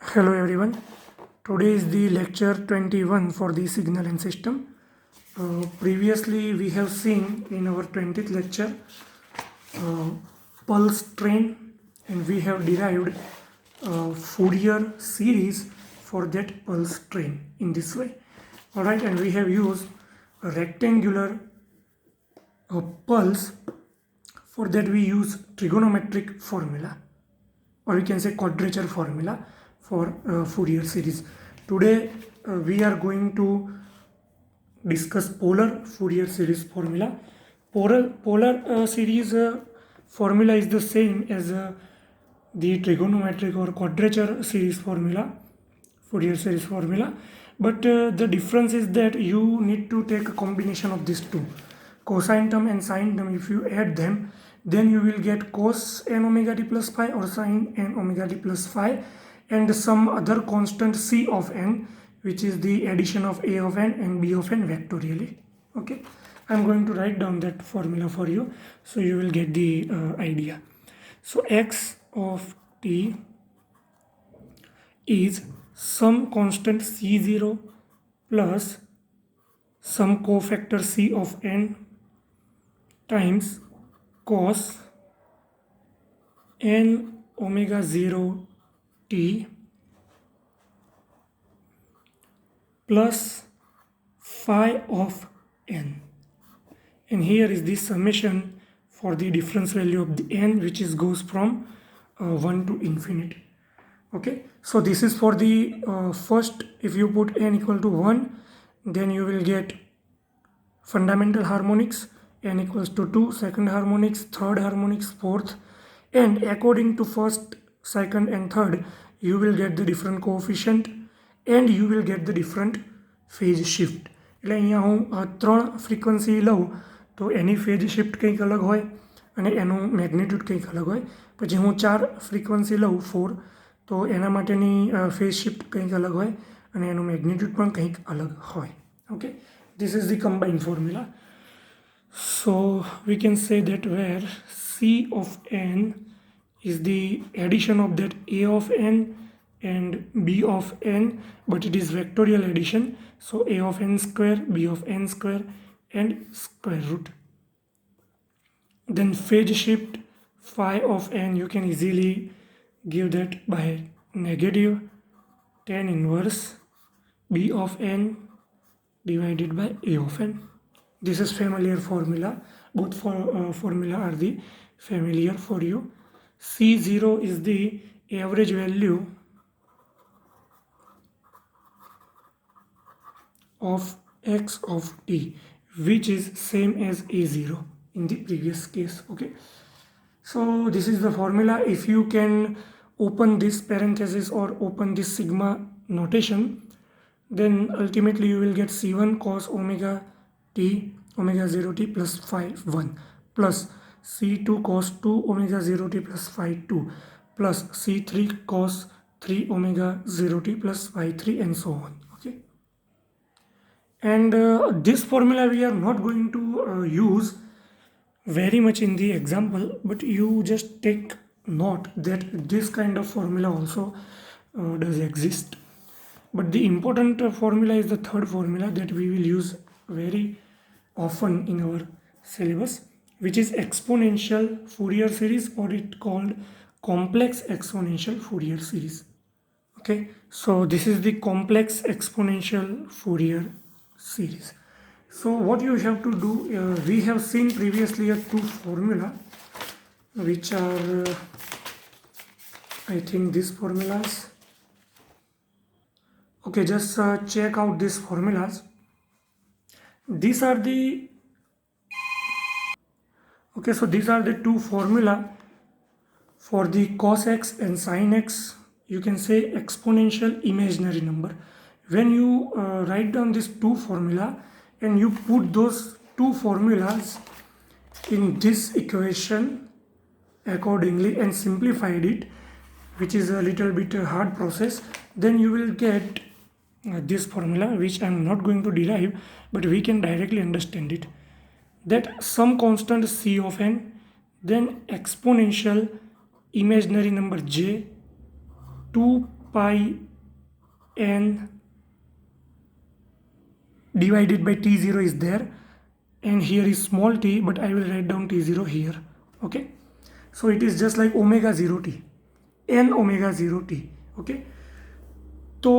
Hello everyone. Today is the lecture 21 for the signal and system. Previously we have seen in our 20th lecture uh, pulse train, and we have derived Fourier series for that pulse train in this way. Alright, and we have used a rectangular pulse. For that we use trigonometric formula, or we can say quadrature formula for Fourier series. Today we are going to discuss polar Fourier series formula. Polar series formula is the same as the trigonometric or quadrature series formula, Fourier series formula, but the difference is that you need to take a combination of these two, cosine term and sine term. If you add them, then you will get cos n omega t plus phi or sine n omega t plus phi, and some other constant c of n, which is the addition of a of n and b of n vectorially. Okay, I'm going to write down that formula for you so you will get the idea. So x of t is some constant c0 plus some cofactor c of n times cos n omega 0 t plus phi of n, and here is the summation for the difference value of the n, which is goes from 1 to infinity. Okay, so this is for the first. If you put n equal to 1, then you will get fundamental harmonics, n equals to 2, second harmonics, third harmonics, fourth, and according to first, second and third, you will get the different coefficient and you will get the different phase shift. એટલે અહીંયા હું 3 frequency લઉં તો એની phase shift કંઈક અલગ હોય અને એનું મેગ્નિટ્યુડ કંઈક અલગ હોય. પછી હું 4 ફ્રીક્વન્સી લઉં 4, તો એના માટેની ફેઝ શિફ્ટ કંઈક અલગ હોય અને એનું મેગ્નિટ્યુડ પણ કંઈક અલગ હોય. Okay, this is the combined formula. So we can say that where c of n is the addition of that a of n and b of n, but it is vectorial addition, so a of n square, b of n square, and square root. Then phase shift phi of n, you can easily give that by negative tan inverse b of n divided by a of n. This is familiar formula. Both formula are the familiar for you. C0 is the average value of x of t, which is same as a0 in the previous case. Okay, so this is the formula. If you can open this parenthesis or open this sigma notation, then ultimately you will get c1 cos omega t omega 0 t plus phi 1 plus c2 cos 2 omega 0 t plus phi 2 plus c3 cos 3 omega 0 t plus phi 3, and so on. Okay, and this formula we are not going to use very much in the example, but you just take note that this kind of formula also does exist. But the important formula is the third formula that we will use very often in our syllabus, which is exponential Fourier series, or it called complex exponential Fourier series. Okay, so this is the complex exponential Fourier series. So what you have to do, we have seen previously two formula, which are I think these formulas. Okay, just check out these formulas. These are the so these are the two formula for the cos x and sin x. You can say exponential imaginary number. When you write down these two formula and you put those two formulas in this equation accordingly and simplified it, which is a little bit hard process, then you will get this formula, which I am not going to derive, but we can directly understand it. That some constant c of n, then exponential imaginary number j, 2 pi n divided by t0 is there, and here is small t, but I will write down t0 here. Okay, so it is just like omega 0 t, n omega 0 t. Okay, તો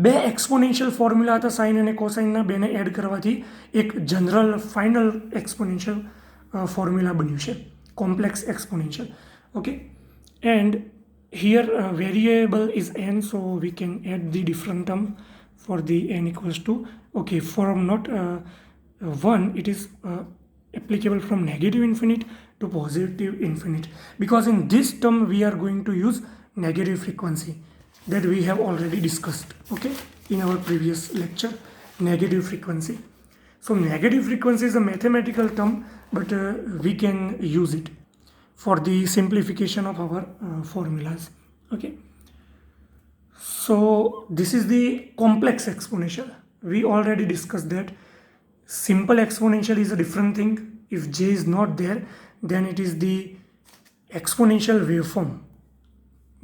બે exponential formula હતા sign અને કોસાઇનના, બેને add કરવાથી એક general final exponential formula બન્યું છે, complex exponential. Okay, and here variable is n, so we can add the different term for the n equals to, okay, from not 1, it is applicable from negative infinite to positive infinite, because in this term we are going to use negative frequency that we have already discussed, okay, in our previous lecture, negative frequency. So negative frequency is a mathematical term, but we can use it for the simplification of our formulas. Okay, so this is the complex exponential. We already discussed that simple exponential is a different thing. If j is not there, then it is the exponential waveform,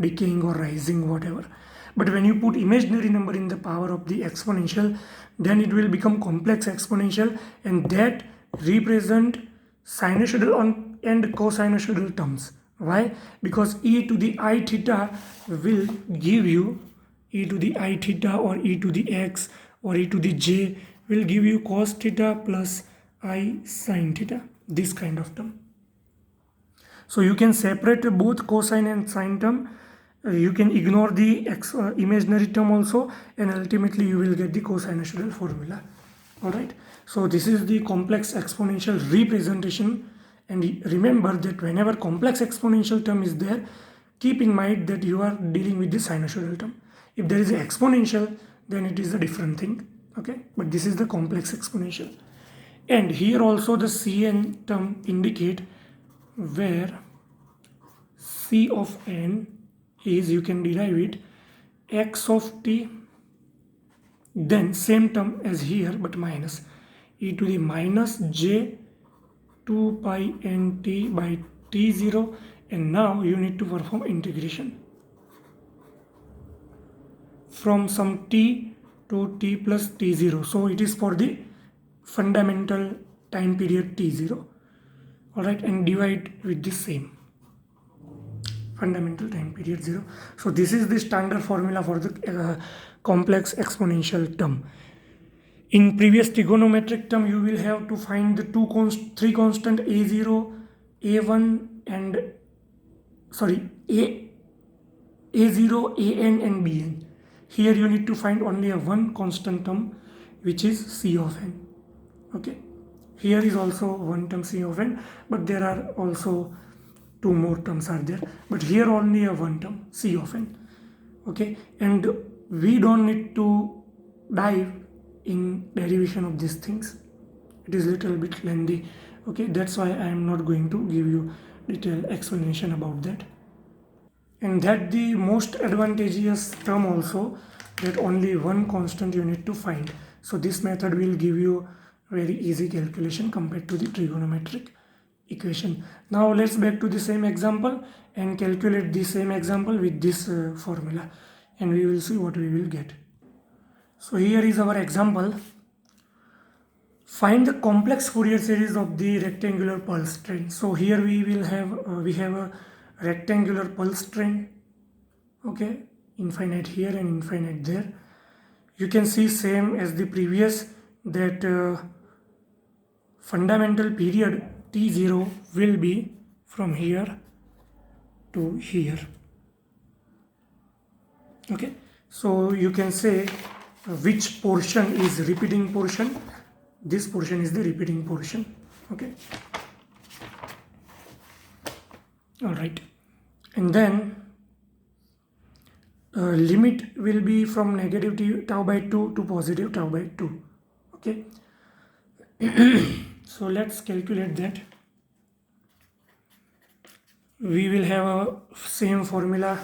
decaying or rising, whatever. But when you put imaginary number in the power of the exponential, then it will become complex exponential, and that represent sinusoidal and cosinusoidal terms. Why? Because e to the I theta will give you e to the I theta or e to the x or e to the j will give you cos theta plus I sin theta, this kind of term. So you can separate both cosine and sine term. You can ignore the imaginary term also, and ultimately you will get the cosinusoidal formula. Alright, so this is the complex exponential representation. And remember that whenever complex exponential term is there, keep in mind that you are dealing with the sinusoidal term. If there is an exponential, then it is a different thing. Okay, but this is the complex exponential. And here also the Cn term indicate where C of n is, you can derive it, x of t, then same term as here but minus e to the minus j 2 pi n t by t0, and now you need to perform integration from some t to t plus t0. So it is for the fundamental time period t0. Alright, and divide with the same fundamental time period 0. So this is the standard formula for the complex exponential term. In previous trigonometric term, you will have to find the three constant a0, a1 and a0, an and bn. Here you need to find only a one constant term, which is c of n. Okay, here is also one term c of n, but there are also two more terms are there, but here only a one term c of n. Okay, and we don't need to dive in derivation of these things, it is little bit lengthy. Okay, that's why I am not going to give you detailed explanation about that. And that the most advantageous term also, that only one constant you need to find. So this method will give you very easy calculation compared to the trigonometric equation. Now let's back to the same example and calculate the same example with this formula, and we will see what we will get. So here is our example. Find the complex Fourier series of the rectangular pulse train. So here we have a rectangular pulse train. Okay, infinite here and infinite there. You can see same as the previous, that fundamental period t0 will be from here to here. Okay, so you can say which portion is repeating portion. This portion is the repeating portion. Okay, all right, and then limit will be from negative tau by 2 to positive tau by 2. Okay, so let's calculate that. We will have a same formula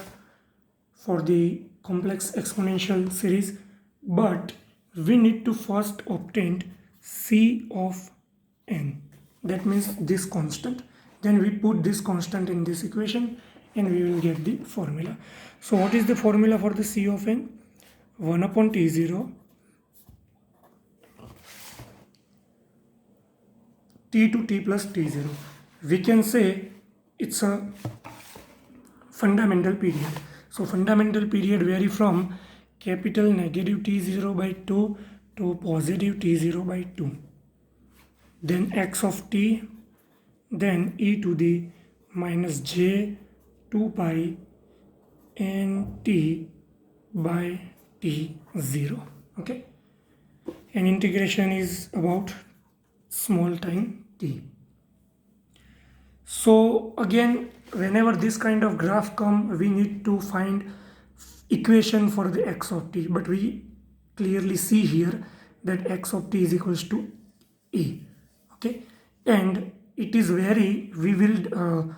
for the complex exponential series, but we need to first obtain c of n, that means this constant. Then we put this constant in this equation and we will get the formula. So what is the formula for the C of n? 1 upon T0 T to T plus T0. We can say it's a fundamental period. So fundamental period vary from capital negative T0 by 2 to positive T0 by 2. Then x of t, then e to the minus j 2 pi n t by t0. Okay, and integration is about small time t. So again, whenever this kind of graph come, we need to find equation for the x of t, but we clearly see here that x of t is equals to a. Okay, and it is very, we will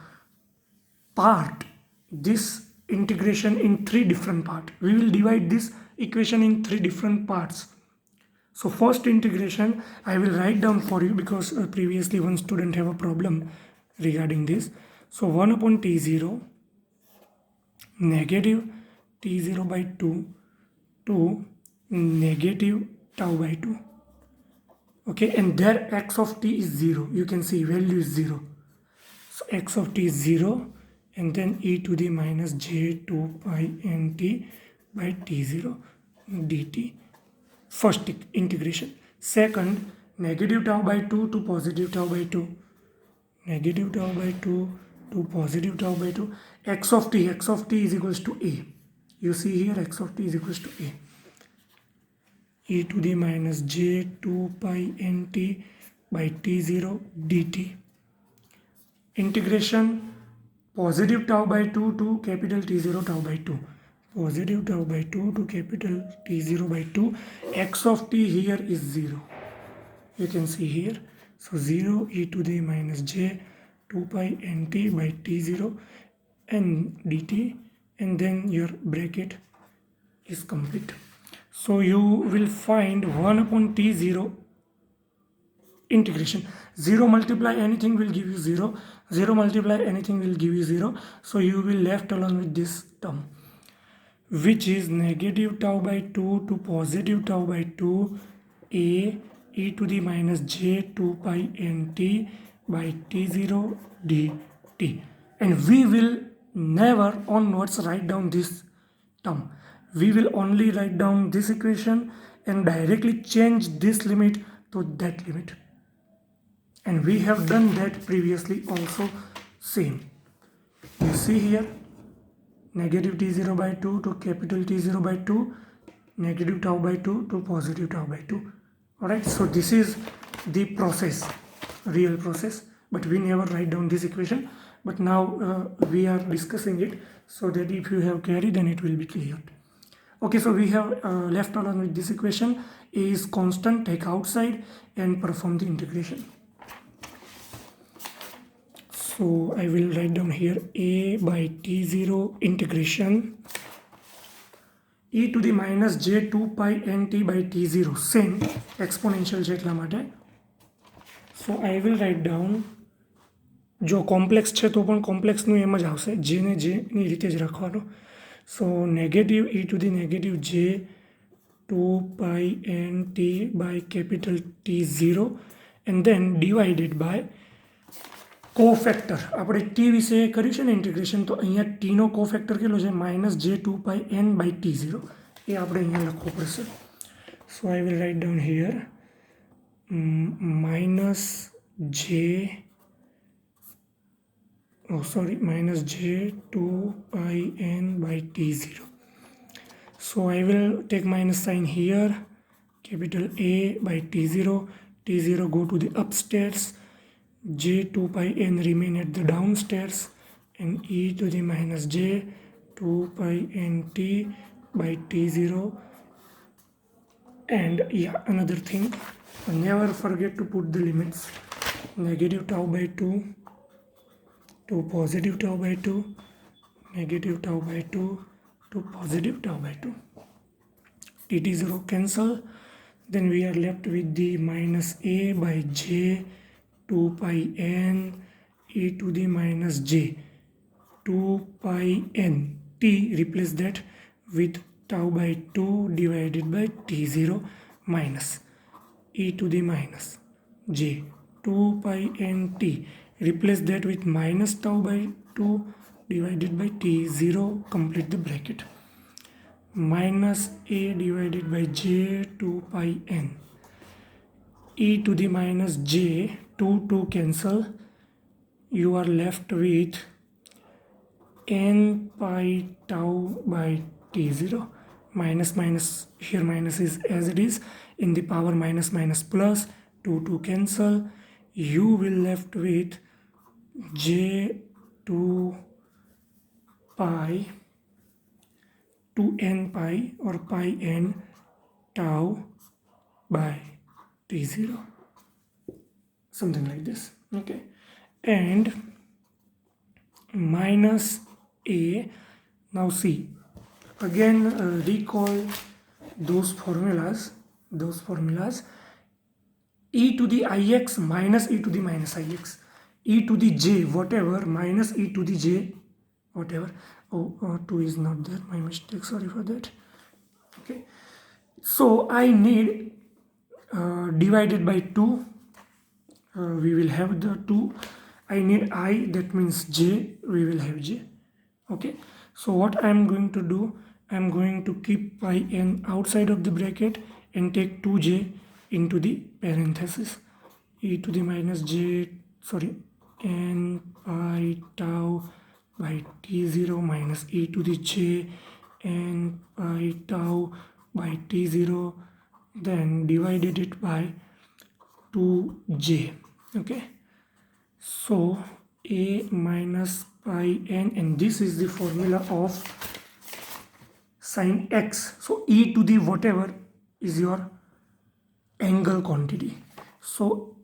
part this integration in 3 different parts. We will divide this equation in 3 different parts. So first integration I will write down for you, because previously one student have a problem regarding this. So 1 upon t0 negative t0 by 2 to negative tau by 2. Okay, and there x of t is 0. You can see value is 0. So x of t is 0, and then e to the minus j2 pi nt by t0 dt. First integration. Second, negative tau by 2 to positive tau by 2. Negative tau by 2 to positive tau by 2. X of t is equals to a. You see here x of t is equals to a. E to the minus j2 pi nt by t0 dt. Integration positive tau by 2 to capital T0 tau by 2. Positive tau by 2 to capital T0 by 2. X of t here is 0. You can see here. So 0 e to the minus j 2 pi nt by t0 and dt, and then your bracket is complete. So you will find 1 upon t0 integration. 0 multiply anything will give you 0. 0 multiply anything will give you 0. So you will left alone with this term, which is negative tau by 2 to positive tau by 2 a e to the minus j 2 pi nt by t0 dt. And we will never onwards write down this term. We will only write down this equation and directly change this limit to that limit. And we have done that previously also same. You see here, negative t0 by 2 to capital T0 by 2, negative tau by 2 to positive tau by 2. Alright, so this is the process, real process, but we never write down this equation. But now we are discussing it so that if you have query, then it will be cleared. Okay, so we have left alone with this equation. A is constant, take outside and perform the integration. So I will write down here a by t0 integration e to the minus j2 pi nt by t0, same exponential છે એટલા માટે. So I will write down, જો complex છે તો પણ કોમ્પ્લેક્સનું એમ જ આવશે, જેને જેની રીતે જ રાખવાનો. So negative e to the negative j 2 pi nt by capital T0 and then divided by cofactor. આપણે ટી વિશે કર્યું છે ને ઇન્ટિગ્રેશન, તો અહીંયા ટીનો કોફેક્ટર કેટલો છે? માઇનસ જે 2 પાઈ એન બાય T0. એ આપણે અહીંયા લખવું પડશે. So I will write down here minus j2 pi n by T0. So I will take minus sign here, capital A by T0. T0 go to the upstairs, j2 pi n remain at the downstairs, and e to the minus j2 pi nt by T0. And yeah, another thing, never forget to put the limits. Negative tau by 2 to positive tau by 2, negative tau by 2 to positive tau by 2. T0 cancel. Then we are left with the minus a by j 2 pi n e to the minus j. 2 pi n t, replace that with tau by 2 divided by t0 minus e to the minus j 2 pi n t, replace that with minus tau by 2 divided by t0, complete the bracket, minus a divided by j 2 pi n, e to the minus j, 2 cancel, you are left with n pi tau by t0, minus minus, here minus is as it is, in the power minus minus plus, 2 cancel, you will left with j 2 pi 2n pi or pi n tau by t0, something like this. Okay, and minus a, now see, again recall those formulas, e to the ix minus e to the minus ix, e to the j whatever minus e to the j whatever. 2 is not there, my mistake, sorry for that. Okay, so I need divided by 2, we will have the 2, I need I, that means j, we will have j. Okay, so what I am going to do, I am going to keep pi n outside of the bracket and take 2j into the parenthesis, e to the minus j, sorry, n pi tau by t0 minus e to the j n pi tau by t0, then divided it by 2j. Okay, so a minus pi n, and this is the formula of sine x. So e to the whatever is your angle quantity, so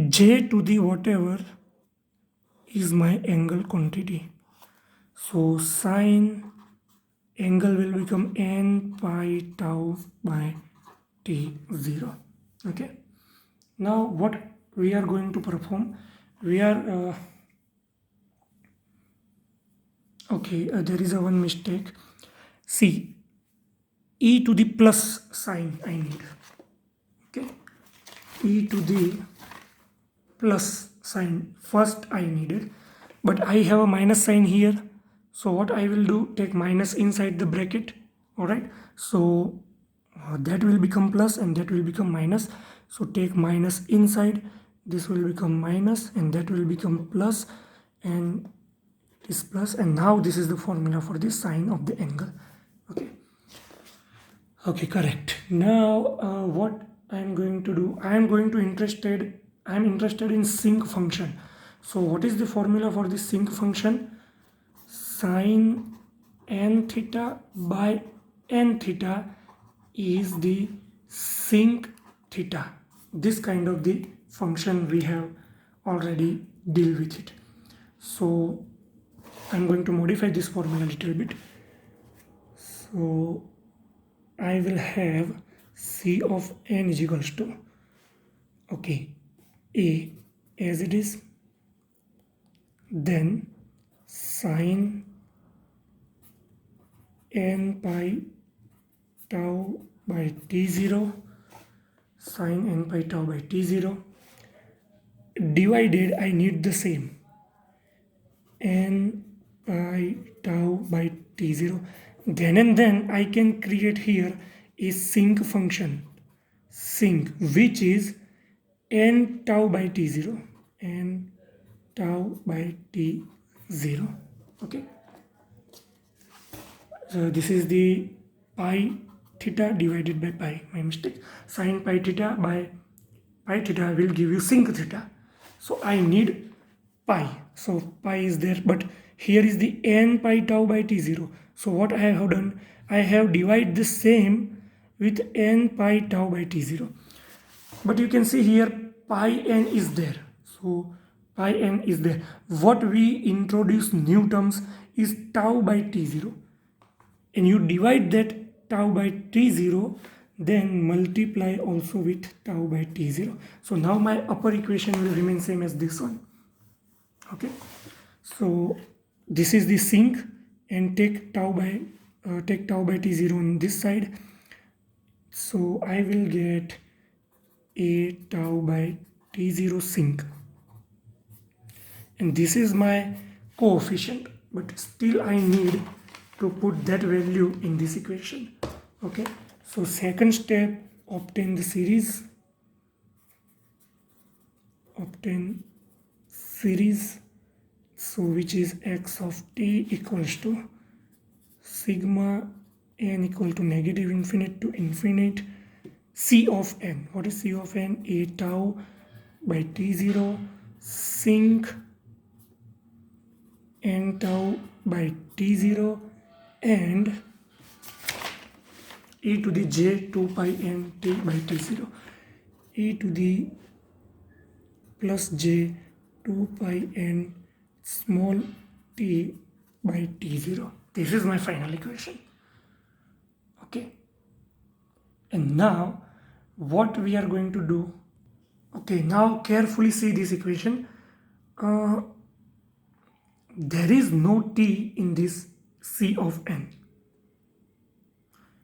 j to the whatever is my angle quantity, so sine angle will become n pi tau by t0. Okay, now what we are going to perform, we are there is a one mistake. See, e to the plus sign I need. Okay, e to the plus sign first I needed, but I have a minus sign here, so what I will do, take minus inside the bracket. All right, so that will become plus and that will become minus, so take minus inside, this will become minus and that will become plus, and this plus, and now this is the formula for the sine of the angle. Okay, correct. Now what I am going to do, I am interested in sinc function. So what is the formula for the sinc function? Sine n theta by n theta is the sinc theta. This kind of the function we have already deal with it. So I'm going to modify this formula a little bit. So I will have c of n is equals to, okay, a as it is, then sine n pi tau by t0, sine n pi tau by t0, divided, I need the same, n pi tau by t0. Then and then I can create here a sinc function, sinc, which is n tau by t0, n tau by t0. Okay, so this is the pi theta divided by pi, my mistake, sine pi theta by pi theta will give you sinc theta. So I need pi, so pi is there, but here is the n pi tau by t0. So what I have done, I have divided the same with n pi tau by t0, but you can see here pi n is there, so pi n is there. What we introduce new terms is tau by t0, and you divide that tau by t0, then multiply also with tau by t0. So now my upper equation will remain same as this one. Okay, so this is the sink, and take tau by t0 on this side. So I will get a tau by t0 sink, and this is my coefficient, but still I need to put that value in this equation. Okay, so second step, obtain the series, so which is x of t equals to sigma n equal to negative infinite to infinite c of n. What is c of n? A tau by t0 sink n tau by t0 and e to the j 2 pi n t by t0, e to the plus j 2 pi n small t by t0. This is my final equation. Okay, and now what we are going to do, okay, now carefully see this equation. There is no t in this c of n,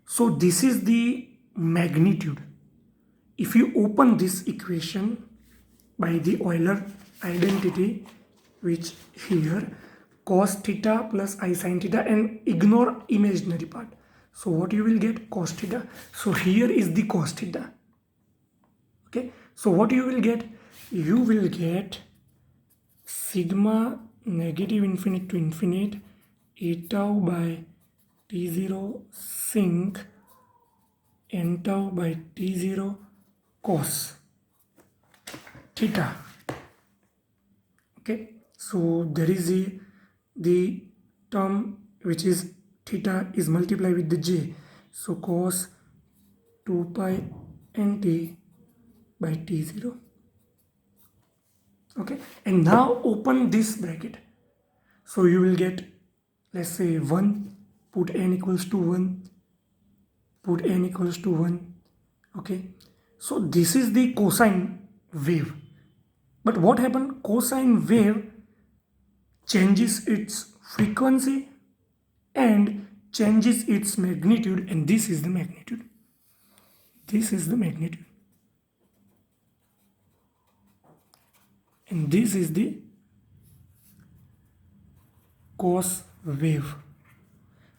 so this is the magnitude. If you open this equation by the Euler identity, which here cos theta plus I sin theta, and ignore imaginary part, so what you will get? Cos theta. So here is the cos theta. Okay, so what you will get? You will get sigma negative infinite to infinite a tau by t0 sink n tau by t0 cos theta. Okay, so there is the term which is theta is multiplied with the j, so cos 2 pi nt by t0. Okay, and now open this bracket, so you will get, let's say 1, put n equals to 1, put n equals to 1. Okay, so this is the cosine wave. But what happened? Cosine wave changes its frequency and changes its magnitude, and this is the magnitude. This is the magnitude. And this is the cos wave.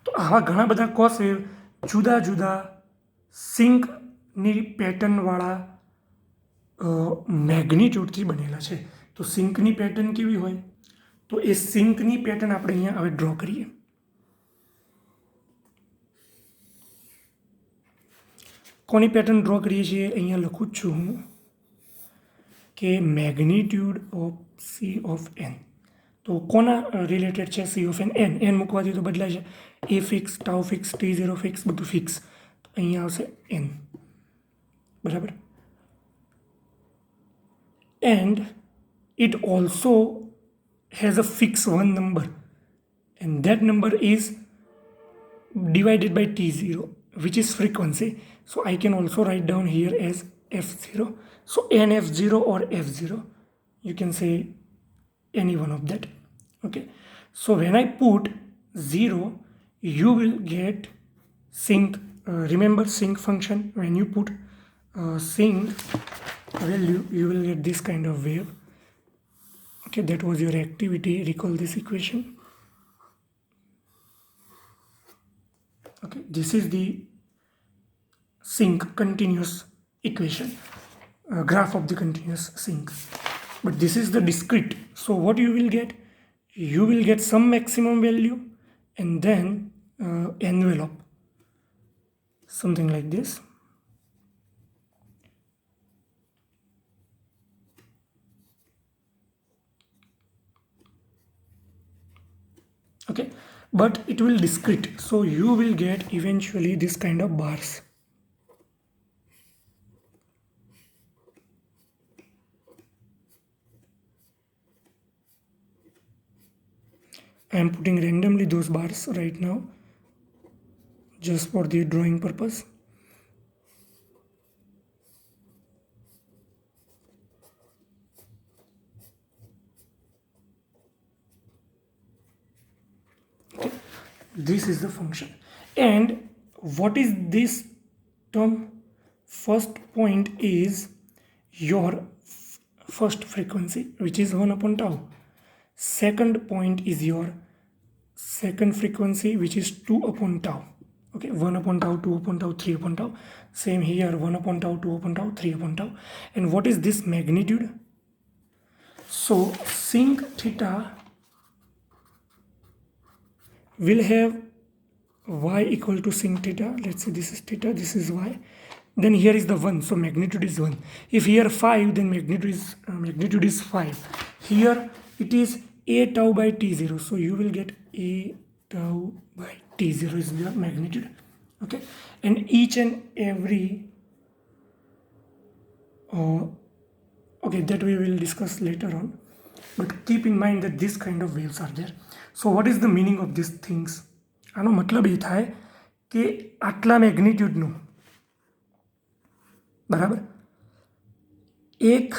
તો આવા ઘણા બધા cos wave જુદા જુદા સિંકની પેટર્નવાળા મેગ્નિટ્યુડથી બનેલા છે. તો સિંકની pattern કેવી હોય? તો એ સિંકની પેટર્ન આપણે અહીંયા હવે ડ્રો કરીએ. કોની પેટર્ન ડ્રો કરીએ છીએ? અહીંયા લખું જ છું હું કે magnitude of C of N. તો કોના રિલેટેડ છે C of N? N. N મૂકવાથી તો બદલાય છે. A fix, tau fix, t0 fix, બધું ફિક્સ. તો અહીંયા આવશે એન. બરાબર. And it also has a fixed one number, and that number is divided by t0, which is frequency. So I can also write down here as f0. So nf0 or f0, you can say any one of that. Okay, so when I put 0, you will get sinc. Remember sinc function? When you put sinc value, you will get this kind of wave. Okay, that was your activity. Recall this equation. Okay, this is the sinc continuous equation, graph of the continuous sinc. But this is the discrete. So what you will get? You will get some maximum value and then envelope, something like this. Okay, but it will discrete, so you will get eventually this kind of bars. I am putting randomly those bars right now just for the drawing purpose. this is the function. And what is this term? First point is your first frequency, which is 1 upon tau. Second point is your second frequency, which is 2 upon tau. Okay, 1 upon tau, 2 upon tau, 3 upon tau. Same here, 1 upon tau, 2 upon tau, 3 upon tau. And what is this magnitude? So sinc theta will have y equal to sinc theta. Let's say this is theta, this is y. Then here is the 1, so magnitude is 1. If here 5, then magnitude is 5. Here it is a tau by t0, so you will get a tau by t0 is your magnitude. Okay, and each and every okay, that we will discuss later on, but keep in mind that this kind of waves are there. So what is the meaning of these things? આનો મતલબ એ થાય કે આટલા મેગ્નિટ્યુડનું બરાબર એક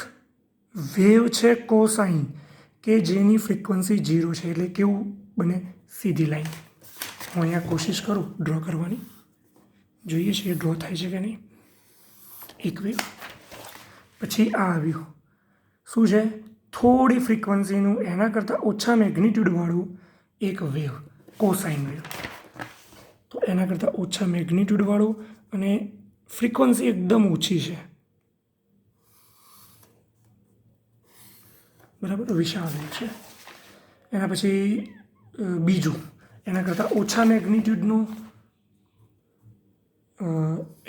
wave છે cosine કે જેની ફ્રીક્વન્સી 0 છે, એટલે કેવું બને? સીધી લાઈન. હું અહીંયા કોશિશ કરું ડ્રો કરવાની, જોઈએ છે ડ્રો થાય છે કે નહીં. એક વેવ, પછી આ આવ્યું, શું છે? થોડી ફ્રીક્વન્સીનું એના કરતાં ઓછા મેગ્નિટ્યુડવાળું એક વેવ, કોસાઇન વેવ. તો એના કરતાં ઓછા મેગ્નિટ્યુડવાળું અને ફ્રીક્વન્સી એકદમ ઓછી છે, બરાબર, વિશાળ વેવ છે. એના પછી બીજું એના કરતાં ઓછા મેગ્નિટ્યુડનું,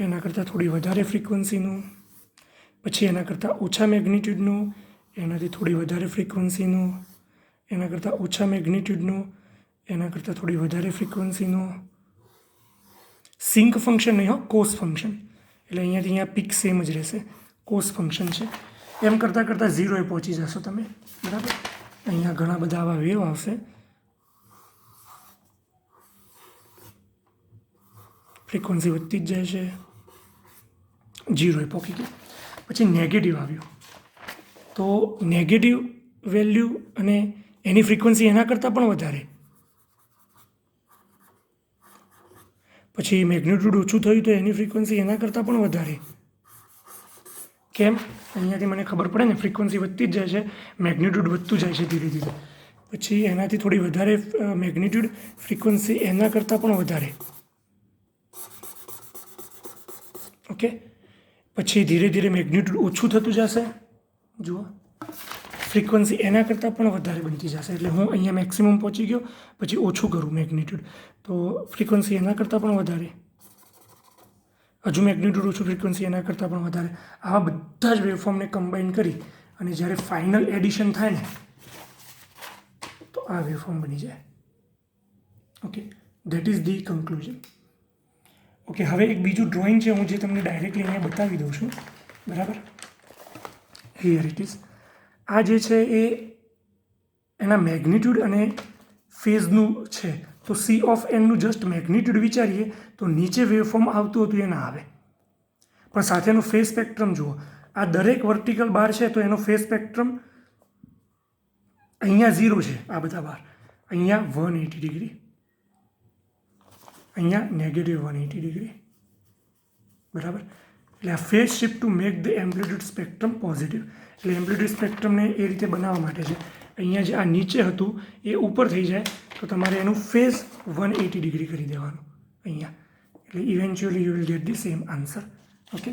એના કરતાં થોડી વધારે ફ્રીક્વન્સીનું, પછી એના કરતાં ઓછા મેગ્નિટ્યુડનું, એનાથી થોડી વધારે ફ્રીક્વન્સીનું, એના કરતાં ઓછા મેગ્નિટ્યુડનું, એના કરતાં થોડી વધારે ફ્રીક્વન્સીનું. સિંક ફંક્શન નહીં હો, કોસ ફંક્શન, એટલે અહીંયાથી અહીંયા પીક સેમ જ રહેશે, કોસ ફંક્શન છે. એમ કરતાં કરતાં 0 એ પહોંચી જશો તમે, બરાબર. અહીંયા ઘણા બધા આવા વેવ આવશે, ફ્રીક્વન્સી વધતી જ જાય છે, 0 એ પહોંચી ગયું. પછી નેગેટિવ આવ્યું, તો નેગેટિવ વેલ્યુ અને એની ફ્રીક્વન્સી એના કરતાં પણ વધારે. પછી મેગ્નિટ્યુડ ઓછું થયું તો એની ફ્રીક્વન્સી એના કરતાં પણ વધારે. કેમ? અહીંયાથી મને ખબર પડે ને, ફ્રીક્વન્સી વધતી જ જાય છે, મેગ્નિટ્યુડ વધતું જાય છે ધીરે ધીરે. પછી એનાથી થોડી વધારે મેગ્નિટ્યુડ, ફ્રીક્વન્સી એના કરતાં પણ વધારે. ઓકે, પછી ધીરે ધીરે મેગ્નિટ્યુડ ઓછું થતું જશે, જુઓ, ફ્રીક્વન્સી એના કરતાં પણ વધારે બનતી જશે. એટલે હું અહીંયા મેક્સિમમ પહોંચી ગયો, પછી ઓછું કરું મેગ્નિટ્યુડ, તો ફ્રીક્વન્સી એના કરતાં પણ વધારે, હજુ મેગ્નિટ્યુડ ઓછું, ફ્રીક્વન્સી એના કરતાં પણ વધારે. આવા બધા જ વેવફોર્મને કમ્બાઈન કરી અને જ્યારે ફાઇનલ એડિશન થાય ને, તો આ વેવફોર્મ બની જાય. Okay, that is the conclusion. Okay, હવે એક બીજું ડ્રોઈંગ છે, હું જે તમને ડાયરેક્ટલી અહીંયા બતાવી દઉં છું, બરાબર. Here it is. આ જે છે એ એના મેગ્નિટ્યુડ અને ફેઝનું છે. તો સી ઓફ એનનું જસ્ટ મેગ્નિટ્યુડ વિચારીએ તો નીચે વેવફોર્મ આવતું હતું એ ના આવે, પણ સાથેનું ફેઝ સ્પેક્ટ્રમ જુઓ. આ દરેક વર્ટિકલ બાર છે તો એનો ફેઝ સ્પેક્ટ્રમ અહીંયા 0 છે, આ બધા બાર, અહીંયા 180 ડિગ્રી, અહીંયા નેગેટિવ 180 ડિગ્રી, બરાબર. એટલે આ phase shift to make the amplitude spectrum positive. એટલે એમ્પ્લિટ્યુડ સ્પેક્ટ્રમને એ રીતે બનાવવા માટે છે. અહીંયા જે આ નીચે હતું એ ઉપર થઈ જાય તો તમારે એનું ફેઝ 180 ડિગ્રી કરી દેવાનું અહીંયા, એટલે eventually you will get the same answer. Okay,